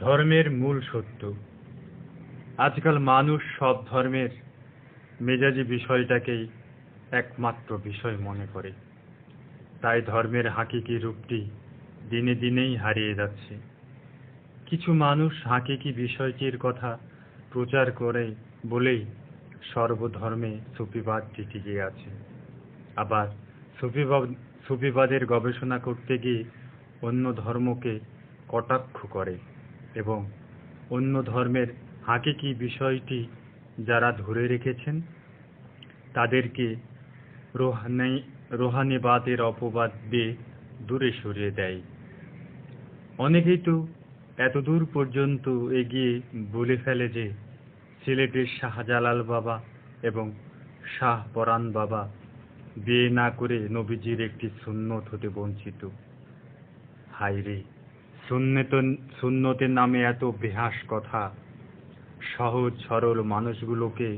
ধর্মের মূল সত্য। আজকাল মানুষ সব ধর্মের মেজাজি বিষয়টাকেই একমাত্র বিষয় মনে করে। তাই ধর্মের হাকিকি রূপটি দিনে দিনেই হারিয়ে যাচ্ছে। কিছু মানুষ হাকিকি বিষয়টির কথা প্রচার করে বলেই সর্বধর্মে সুফিবাদটি টিকে আছে। আবার সুফিবাদ সুফিবাদের গবেষণা করতে গিয়ে অন্য ধর্মকে কটাক্ষ করে এবং অন্য ধর্মের হাকিকি বিষয়টি যারা ধরে রেখেছেন তাদেরকে রোহানিবাদের অপবাদ দিয়ে দূরে সরিয়ে দেয়। অনেকেই তো এতদূর পর্যন্ত এগিয়ে বলে ফেলে যে সিলেটের শাহজালাল বাবা এবং শাহ পরাণ বাবা বিয়ে না করে নবীজির একটি সুন্নত হতে বঞ্চিত। হায়রে, সুন্নতের নামে এত বেহাস কথা! সহজ সরল মানুষগুলোকে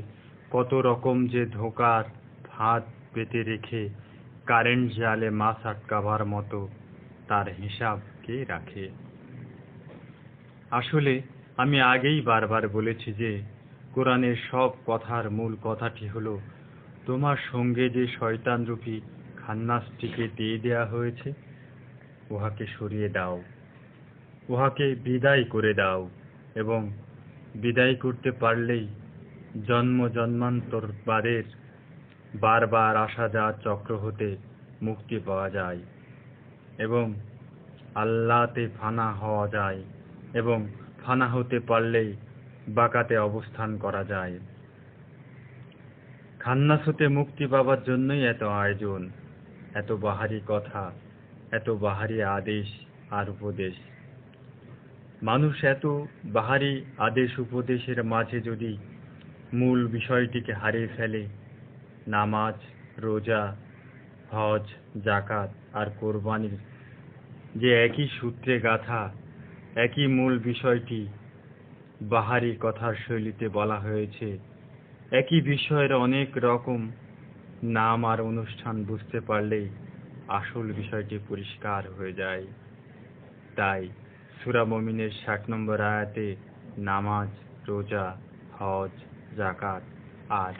কত রকম যে ধোঁকার ফাঁদ পেতে রেখে কারেন্ট জালে মাছ আটকাবার মতো তার হিসাব কে রাখে? আসলে আমি আগেই বারবার বলেছি যে কোরআনের সব কথার মূল কথাটি হলো তোমার সঙ্গে যে শয়তানরূপী খান্নাসটিকে দিয়ে দেয়া হয়েছে উহাকে সরিয়ে দাও, উহাকে বিদায় করে দাও, এবং বিদায় করতে পারলেই জন্ম জন্মান্তর বারবার আসা যাওয়ার চক্র হতে মুক্তি পাওয়া যায় এবং আল্লাহতে ফানা হওয়া যায় এবং ফানা হতে পারলেই বাকাতে অবস্থান করা যায়। খান্নাস হতে মুক্তি পাবার জন্যই এত আয়োজন, এত বাহারি কথা, এত বাহারি আদেশ আর উপদেশ। মানুষ এত বাহারি আদেশ উপদেশের মাঝে যদি মূল বিষয়টিকে হারিয়ে ফেলে, নামাজ, রোজা, হজ, জাকাত আর কোরবানির যে একই সূত্রে গাঁথা, একই মূল বিষয়টি বাহারি কথার শৈলীতে বলা হয়েছে, একই বিষয়ের অনেক রকম নাম আর অনুষ্ঠান বুঝতে পারলেই আসল বিষয়টি পরিষ্কার হয়ে যায়। তাই সূরা মুমিনের ৬০ নম্বর আয়াতে নামাজ, রোজা, হজ, জাকাত আর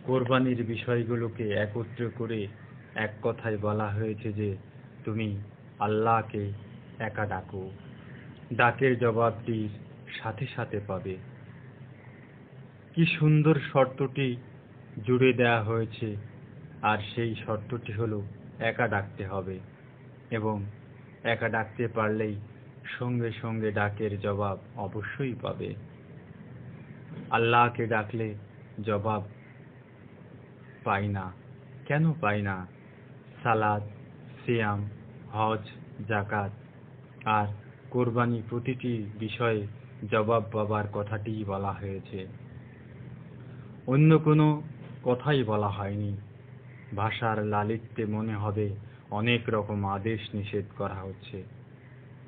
কোরবানির বিষয়গুলোকে একত্র করে এক কথায় বলা হয়েছে যে তুমি আল্লাহকে একা ডাকো, ডাকের জবাবটির সাথে সাথে পাবে। কি সুন্দর শর্তটি জুড়ে দেয়া হয়েছে, আর সেই শর্তটি হলো একা ডাকতে হবে এবং একা ডাকতে পারলেই সঙ্গে সঙ্গে ডাকের জবাব অবশ্যই পাবে। আল্লাহকে ডাকলে জবাব পাই না, কেন পাই না? সালাত, সিয়াম, হজ, জাকাত আর কোরবানি প্রতিটি বিষয়ে জবাব পাবার কথাটিই বলা হয়েছে, অন্য কোনো কথাই বলা হয়নি। ভাষার লালিত্যে মনে হবে অনেক রকম আদেশ নিষেধ করা হচ্ছে,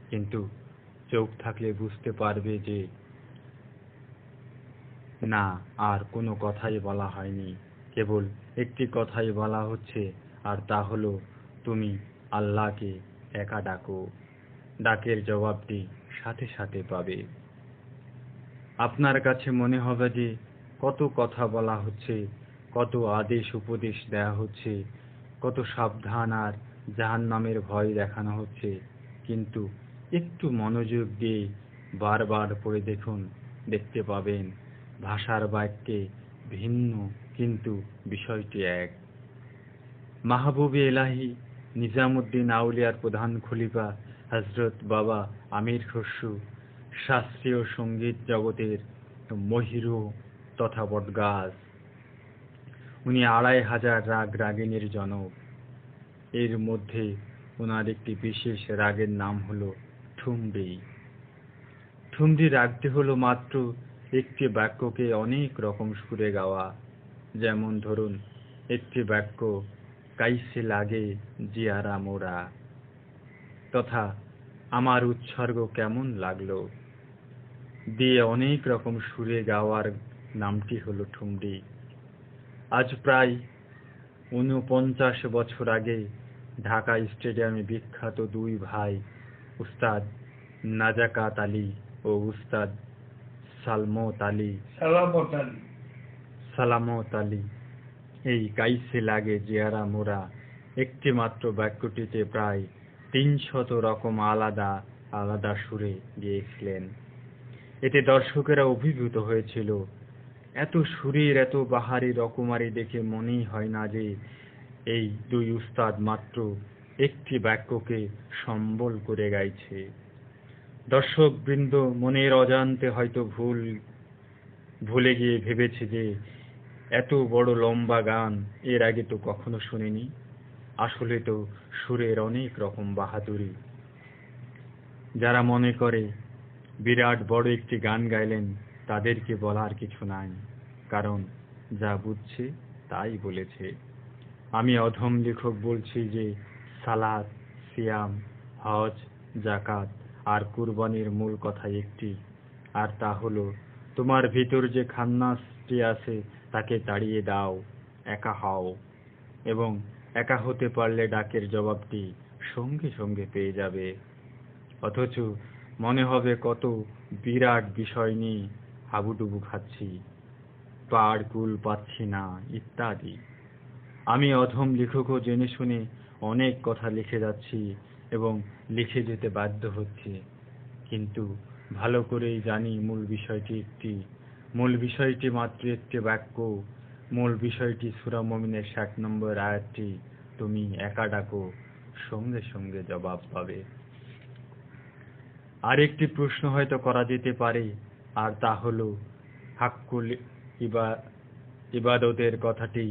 কিন্তু চোখ থাকলে বুঝতে পারবে যে না, আর কোনো কথাই বলা হয়নি, কেবল একটি কথাই বলা হচ্ছে, আর তা হলো তুমি আল্লাহকে একা ডাকো, ডাকের জবাবটি সাথে সাথে পাবে। আপনার কাছে মনে হবে যে কত কথা বলা হচ্ছে, কত আদেশ উপদেশ দেয়া হচ্ছে, কত সাবধান আর জাহান্নামের ভয় দেখানো হচ্ছে, কিন্তু একটু মনোযোগ দিয়ে বারবার পড়ে দেখুন, দেখতে পাবেন ভাষার বাক্যে ভিন্ন কিন্তু বিষয়টি এক। মাহবুবে এলাহি নিজামুদ্দিন আউলিয়ার প্রধান খলিফা হযরত বাবা আমির খসরু শাস্ত্রীয় সঙ্গীত জগতের মহিরু তথা বটগাছ। উনি ২৫০০ রাগ রাগিনীর জনক। এর মধ্যে ওনার একটি বিশেষ রাগের নাম হলো ঠুমরী। ঠুমরী রাগটি হলো মাত্র একটি বাক্যকে অনেক রকম সুরে গাওয়া। যেমন ধরুন, একটি বাক্য কাইসে লাগে জিয়ারা মোরা, তথা আমার উৎসর্গ কেমন লাগলো দিয়ে অনেক রকম সুরে গাওয়ার নামটি হলো ঠুমরী। আজ প্রায় ৪৯ বছর আগে ঢাকা স্টেডিয়ামে বিখ্যাত দুই ভাই উস্তাদ নাজাকাত আলী ও উস্তাদ সালামত আলী এই কাইসে লাগে জিয়ারা মোরা একটি মাত্র বাক্যটিতে প্রায় ৩০০ রকম আলাদা আলাদা সুরে গেয়েছিলেন। এতে দর্শকেরা অভিভূত হয়েছিল। এত সুরের এত বাহারি রকমারি দেখে মনেই হয় না যে এই দুই উস্তাদ মাত্র একটি বাক্যকে সম্বল করে গাইছে। দর্শকবৃন্দ মনের অজান্তে হয়তো ভুলে গিয়ে ভেবেছে যে এত বড় লম্বা গান এর আগে তো কখনো শুনিনি। আসলে তো সুরের অনেক রকম বাহাদুরি। যারা মনে করে বিরাট বড় একটি গান গাইলেন তাদেরকে বলার কিছু নাই, কারণ যা বুঝছে তাই বলেছে। আমি অধম লেখক বলছি যে সালাত, সিয়াম, হজ, যাকাত আর কুরবানির মূল কথা একটি, আর তা হলো তোমার ভিতর যে খান্নাসটি আছে তাকে তাড়িয়ে দাও, একা হও, এবং একা হতে পারলে ডাকের জবাবটি সঙ্গে সঙ্গে পেয়ে যাবে। অথচ মনে হবে কত বিরাট বিষয় নিয়ে হাবুডুবু খাচ্ছি, পাড় কুল পাচ্ছি না ইত্যাদি। আমি অধম লেখকও জেনে শুনে অনেক কথা লিখে যাচ্ছি এবং লিখে যেতে বাধ্য হচ্ছি, কিন্তু ভালো করেই জানি মূল বিষয়টি মাত্র একটি বাক্য। মূল বিষয়টি সূরা মুমিনের ৬০ নম্বর আয়াতটি, তুমি একা ডাকো, সঙ্গে সঙ্গে জবাব পাবে। আরেকটি প্রশ্ন হয়তো করা যেতে পারে, আর তা হলো হাক্কুল ইবাদতের কথাটি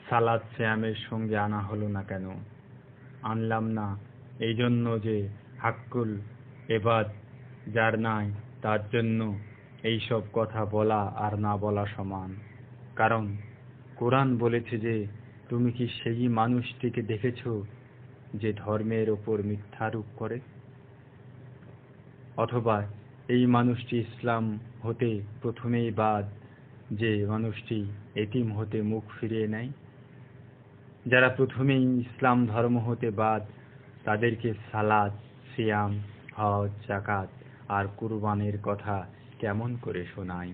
সালাত সিয়ামের সঙ্গে আনা হলো না কেন? আনলাম না এই জন্য যে হাক্কুল এবাদ যার নাই তার জন্য এই সব কথা বলা আর না বলা সমান। কারণ কোরআন বলেছে যে তুমি কি সেই মানুষটিকে দেখেছ যে ধর্মের ওপর মিথ্যারোপ করে? অথবা এই মানুষটি ইসলাম হতে প্রথমেই বাদ, যে মানুষটি এতিম হতে মুখ ফিরিয়ে নেয়? যারা প্রথমেই ইসলাম ধর্ম হতে বাদ তাদেরকে সালাত, সিয়াম, হজ, যাকাত আর কুরবানির কথা কেমন করে শোনায়?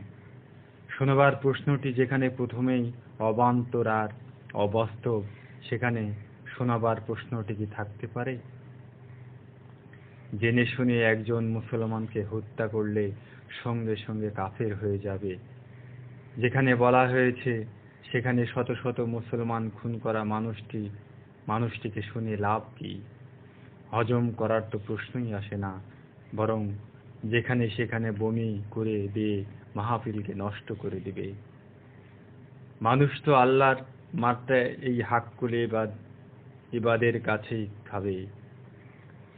শোনাবার প্রশ্নটি যেখানে প্রথমেই অবান্তর আর অবাস্তব, সেখানে শোনাবার প্রশ্নটি কি থাকতে পারে? জেনে শুনে একজন মুসলমানকে হত্যা করলে সঙ্গে সঙ্গে কাফের হয়ে যাবে, যেখানে বলা হয়েছে সেখানে শত শত মুসলমান খুন করা মানুষটিকে শুনে লাভ কি? হজম করার তো প্রশ্নই আসে না, বরং যেখানে সেখানে বমি করে দিয়ে মাহফিলকে নষ্ট করে দিবে। মানুষ তো আল্লাহর মারটা এই হাক্কুল ইবাদের কাছেই খাবে।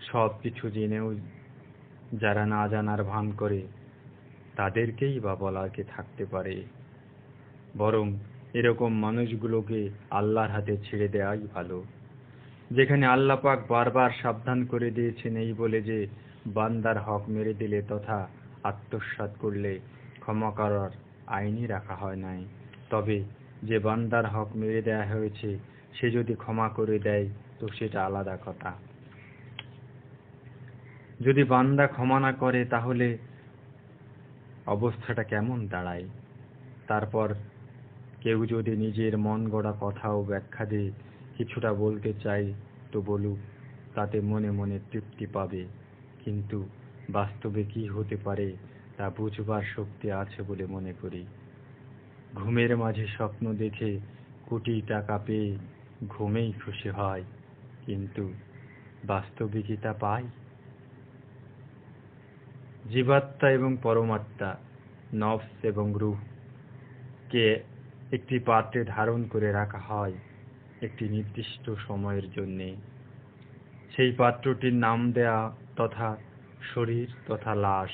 সব কিছু জেনেও যারা না জানার ভান করে তাদেরকেই বা বলার কে থাকতে পারে? বরং এরকম মানুষগুলোকে আল্লাহর হাতে ছেড়ে দেওয়াই ভালো। যেখানে আল্লাহ পাক বারবার সাবধান করে দিয়েছেন এই বলে যে বান্দার হক মেরে দিলে তথা আত্মসাৎ করলে ক্ষমা করার আইনই রাখা হয় নাই, তবে যে বান্দার হক মেরে দেয়া হয়েছে সে যদি ক্ষমা করে দেয় তো সেটা আলাদা কথা। যদি বান্দা ক্ষমা না করে তাহলে অবস্থাটা কেমন দাঁড়ায়? তারপর কেউ যদি নিজের মন গড়া কথা ও ব্যাখ্যা দিয়ে কিছুটা বলতে চায় তো বলুক, তাতে মনে মনে তৃপ্তি পাবে, কিন্তু বাস্তবে কি হতে পারে তা বুঝবার শক্তি আছে বলে মনে করি। ঘুমের মাঝে স্বপ্ন দেখে কোটি টাকা পেয়ে ঘুমেই খুশি হয়, কিন্তু বাস্তবে কি তা পায়? জীবাত্মা এবং পরমাত্মা, নফস এবং রূহ কে একটি পাত্রে ধারণ করে রাখা হয় একটি নির্দিষ্ট সময়ের জন্যে। সেই পাত্রটির নাম দেয়া তথা শরীর তথা লাশ।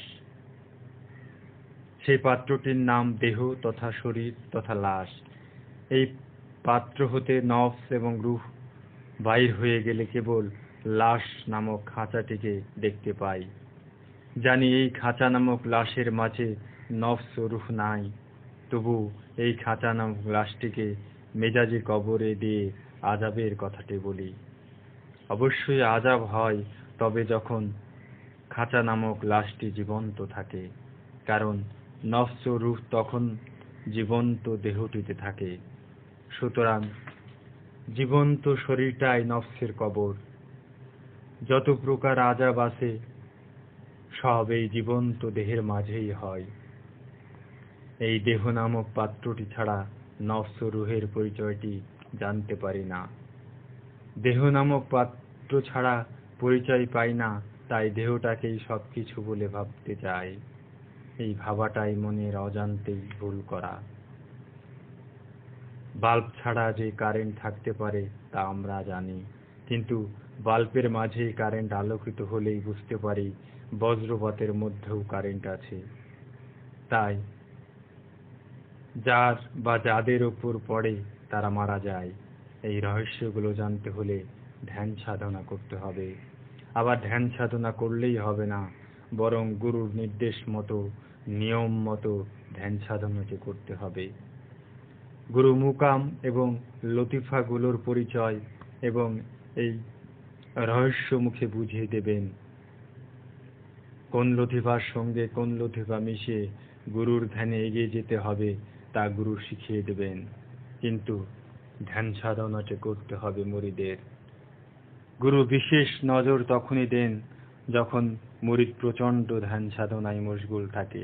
সেই পাত্রটির নাম দেহ তথা শরীর তথা লাশ। এই পাত্র হতে নফস এবং রূহ বাইর হয়ে গেলে কেবল লাশ নামক খাঁচাটিকে দেখতে পাই। জানি এই খাঁচা নামক লাশের মাঝে নফস ও রূহ নাই, তবু এই খাঁচা নামক লাশটিকে মেজাজে কবরে দিয়ে আযাবের কথাটি বলি। অবশ্যই আযাব হয় তবে যখন খাঁচা নামক লাশটি জীবন্ত থাকে, কারণ নফস ও রূহ তখন জীবন্ত দেহটিতে থাকে। সুতরাং জীবন্ত শরীরটাই নফসের কবর। যত প্রকার আযাব আছে সব এই জীবন্ত দেহের মাঝেই হয়। এই দেহ নামক পাত্রটি ছাড়া নফস ও রূহের পরিচয়টি জানতে পারি না। দেহ নামক পাত্র ছাড়া পরিচয় পাই না, তাই দেহটাকেই সবকিছু বলে ভাবতে চাই। এই ভাবাটাই মনের অজান্তেই ভুল করা। বাল্ব ছাড়া যে কারেন্ট থাকতে পারে তা আমরা জানি, কিন্তু বাল্বের মাঝেই কারেন্ট আলোকিত হলেই বুঝতে পারি বজ্রপাতের মধ্যেও কারেন্ট আছে। তাই যার বা যাদের ওপর পড়ে তারা মারা যায়। এই রহস্যগুলো জানতে হলে ধ্যান সাধনা করতে হবে। আবার ধ্যান সাধনা করলেই হবে না, বরং গুরুর নির্দেশ মতো, নিয়ম মতো ধ্যান সাধনাটি করতে হবে। গুরু মুকাম এবং লতিফাগুলোর পরিচয় এবং এই রহস্য মুখে বুঝিয়ে দেবেন। কোন লতিফার সঙ্গে কোন লতিফা মিশিয়ে গুরুর ধ্যানে এগিয়ে যেতে হবে তা গুরু শিখিয়ে দেবেন। কিন্তু ধ্যান সাধনাটি করতে হবে মুরিদের। গুরু বিশেষ নজর তখনই দেন যখন মুরিদ প্রচণ্ড ধ্যান সাধনায় মশগুল থাকে।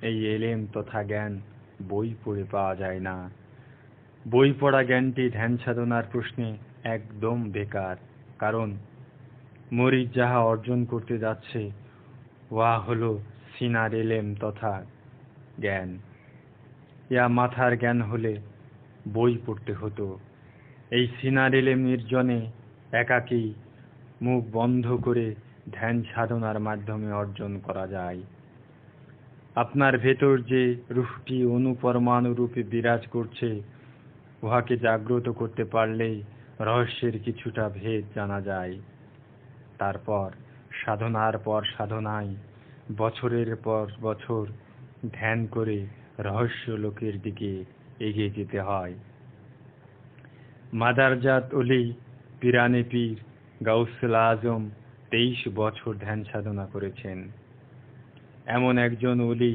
এই এলেম তথা জ্ঞান বই পড়ে পাওয়া যায় না। বই পড়া জ্ঞানটি ধ্যান সাধনার প্রশ্নে একদম বেকার, কারণ মুরিদ যাহা অর্জন করতে যাচ্ছে উহা হলো সিনার এলেম তথা জ্ঞান। ইয়া মাথার জ্ঞান হলে বই পড়তে হতো। এই সিনার এলেম নির্জনে একাকী মুখ বন্ধ করে ধ্যান সাধনার মাধ্যমে অর্জন করা যায়। আপনার ভেতর যে রূহটি অনুপরমাণু রূপে বিরাজ করছে উহাকে জাগ্রত করতে পারলেই রহস্যের কিছুটা ভেদ জানা যায়। তারপর সাধনার পর সাধনায় বছরের পর বছর ধ্যান করে রহস্য লোকের দিকে এগিয়ে যেতে হয়। মাদারজাত অলি পিরানে পীর গাউসুল আজম 23 বছর ধ্যান সাধনা করেছেন। এমন একজন অলি,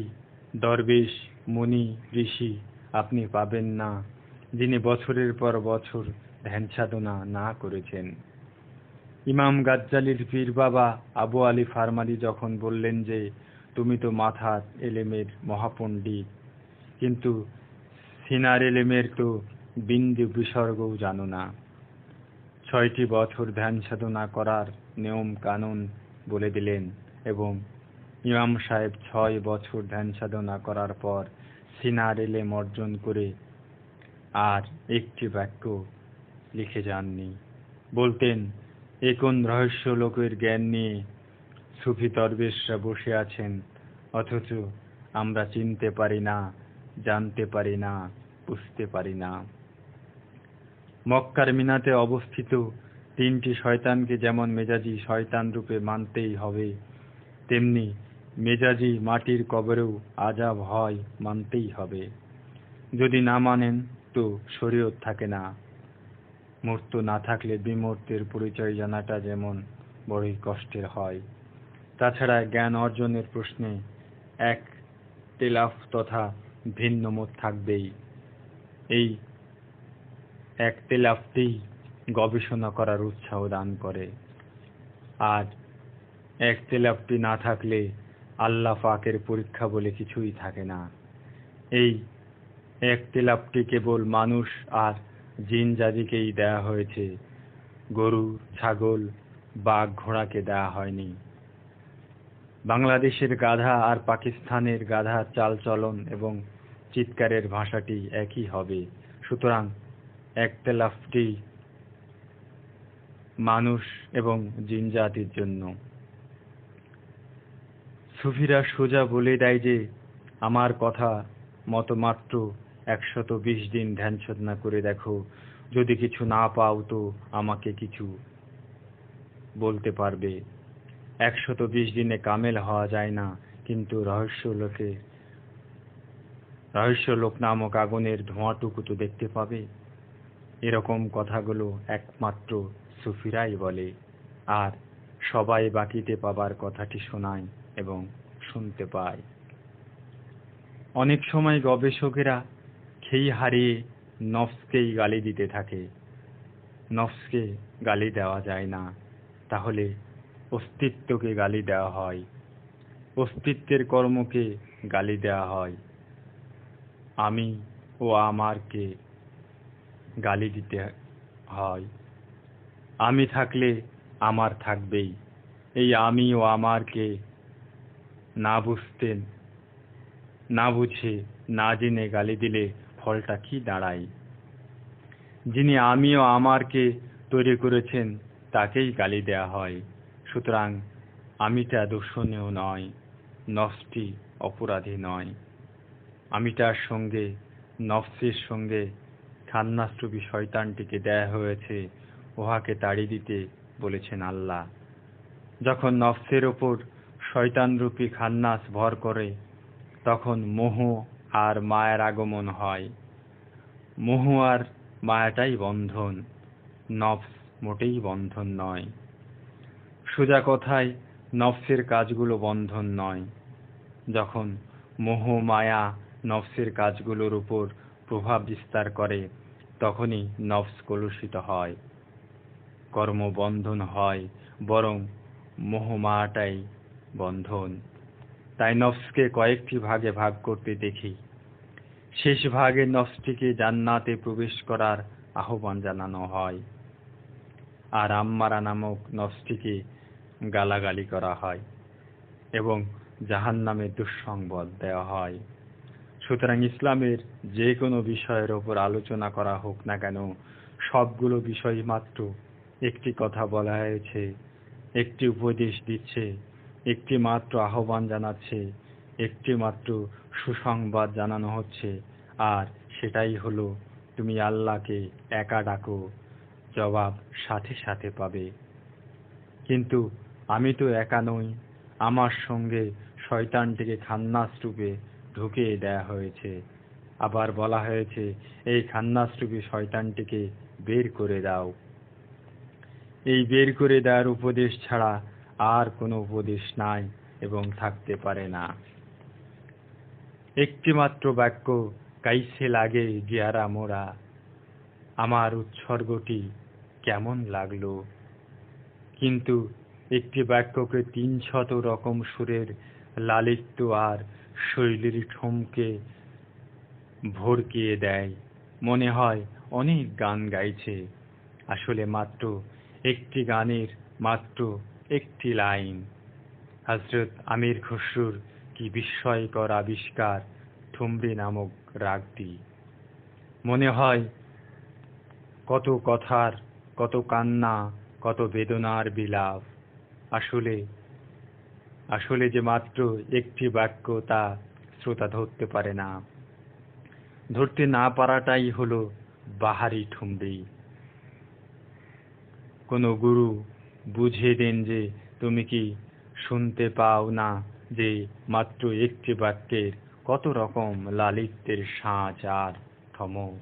দরবেশ, মুনি, ঋষি আপনি পাবেন না যিনি বছরের পর বছর ধ্যান সাধনা না করেছেন। ইমাম গাজ্জালির পীর বাবা আবু আলী ফারমাদি যখন বললেন যে তুমি তো মাথার এলেমের মহাপণ্ডিত, কিন্তু সিনার এলেমের তো বিন্দু বিসর্গও জানো না। 6টি বছর ধ্যান সাধনা করার নিয়ম কানুন বলে দিলেন এবং ইমাম সাহেব 6 বছর ধ্যান সাধনা করার পর সিনার এলেম অর্জন করে আর একটি বাক্য লিখে যাননি। বলতেন, এ কোন রহস্য লোকের জ্ঞান নিয়ে সুফি দরবেশরা বসে আছেন, অথচ আমরা চিনতে পারি না, জানতে পারি না, বুঝতে পারি না। মক্কার মিনাতে অবস্থিত 3টি শয়তানকে যেমন মেজাজি শয়তান রূপে মানতেই হবে, তেমনি মেজাজি মাটির কবরেও আযাব হয় মানতেই হবে। যদি না মানেন তো শরীয়ত থাকে না। মূর্ত না থাকলে বিমূর্তের পরিচয় জানাটা যেমন বড়ই কষ্টের হয়। তাছাড়া জ্ঞান অর্জনের প্রশ্নে এক তেলাফ তথা ভিন্ন মত থাকবেই। এই এক তেলাফটিই গবেষণা করার উৎসাহ দান করে। আর এক তেলাফটি না থাকলে আল্লাহ পাকের পরীক্ষা বলে কিছুই থাকে না। এই এক তেলাফটি কেবল মানুষ আর জিন জাতিকেই দেয়া হয়েছে, গরু, ছাগল, বাঘ, ঘোড়াকে দেয়া হয়নি। বাংলাদেশের গাধা আর পাকিস্তানের গাধার চালচলন এবং চিৎকারের ভাষাটি একই হবে। সুতরাং একতেলাফটি মানুষ এবং জিন জাতির জন্য। সুফিরা সোজা বলে দেয় যে আমার কথা মতো মাত্র 120 দিন ধ্যান সাধনা করে দেখো, যদি কিছু না পাও তো আমাকে কিছু বলতে পারবে। 120 দিনে কামেল হওয়া যায় না, কিন্তু রহস্য লোক নামক আগুনের ধোঁয়াটুকু তো দেখতে পাবে। এরকম কথাগুলো একমাত্র সুফিরাই বলে। আর সবাই বাকিতে পাবার কথাটি শোনায় এবং শুনতে পায়। অনেক সময় গবেষকেরা খেই হারিয়ে নফসকেই গালি দিতে থাকে। নফসকে গালি দেওয়া যায় না, তাহলে অস্তিত্বকে গালি দেওয়া হয়, অস্তিত্বের কর্মকে গালি দেওয়া হয়। আমি ও আমারকে গালি দিতে হয়। আমি থাকলে আমার থাকবেই, এই আমি ও আমারকে না বুঝতে না বুঝে না জেনে গালি দিলে ফলটা কি দাঁড়ায়? যিনি আমি ও আমারকে তৈরি করেছেন তাকেই গালি দেয়া হয়। সুতরাং আমিটা দূষণীয় নয়, নফসটি অপরাধী নয়। আমিটার সঙ্গে নফসের সঙ্গে খান্নাসরূপী শয়তানটিকে দেয়া হয়েছে, উহাকে তাড়িয়ে দিতে বলেছেন আল্লাহ। যখন নফসের ওপর শয়তানরূপী খান্নাস ভর করে, তখন মোহ আর মায়ার আগমন হয়। মোহ আর মায়াটাই বন্ধন, নফস মোটেই বন্ধন নয়। সোজা কথায় নফসের কাজগুলো বন্ধন নয়। যখন মোহ মায়া নফসের কাজগুলোর উপর প্রভাব বিস্তার করে, তখনই নফস কলুষিত হয়, কর্ম বন্ধন হয়, বরং মোহ মায়াটাই বন্ধন। তাই নফসকে কয়েকটি ভাগে ভাগ করতে দেখি। শেষ ভাগে নফসটিকে জান্নাতে প্রবেশ করার আহ্বান জানানো হয়, আর আম্মারা নামক নফসটিকে গালাগালি করা হয় এবং জাহান্নামের দুঃসংবাদ দেওয়া হয়। সুতরাং ইসলামের যে কোনো বিষয়ের ওপর আলোচনা করা হোক না কেন, সবগুলো বিষয় মাত্র একটি কথা বলা হয়েছে, একটি উপদেশ দিচ্ছে, একটি মাত্র আহ্বান জানাচ্ছে, একটি মাত্র সুসংবাদ জানানো হচ্ছে, আর সেটাই হলো তুমি আল্লাহকে একা ডাকো, জবাব সাথে সাথে পাবে। কিন্তু আমি তো একা নই, আমার সঙ্গে শয়তানটিকে খান্নাসরূপে ঢুকিয়ে দেয়া হয়েছে। আবার বলা হয়েছে, এই খান্নাসরূপী শয়তানটিকে বের করে দাও। এই বের করে দেওয়ার উপদেশ ছাড়া আর কোনো উপদেশ নাই এবং থাকতে পারে না। একটিমাত্র বাক্য, কাইসে লাগে গিয়ারা মোরা, আমার উৎসর্গটি কেমন লাগলো। কিন্তু একটি বাক্যকে ৩০০ রকম সুরের লালিত্য আর শৈলীর ঠুমকে ভড়কিয়ে দেয়, মনে হয় অনেক গান গাইছে, আসলে মাত্র একটি গানের মাত্র একটি লাইন। হযরত আমির খসরুর কি বিস্ময়কর আবিষ্কার ঠুমরি নামক রাগটি। মনে হয় কত কথার, কত কান্না, কত বেদনার বিলাপ। আসলে আসলে যে মাত্র একটি বাক্য, তা শ্রোতা ধরতে পারে না। ধরতে না পারাটাই হলো বাহারি ঠুমরি। কোনো গুরু বুঝিয়ে দেন যে তুমি কি শুনতে পাও না যে মাত্র একটি বাক্যের কত রকম লালিত্যের সাজ আর থমক।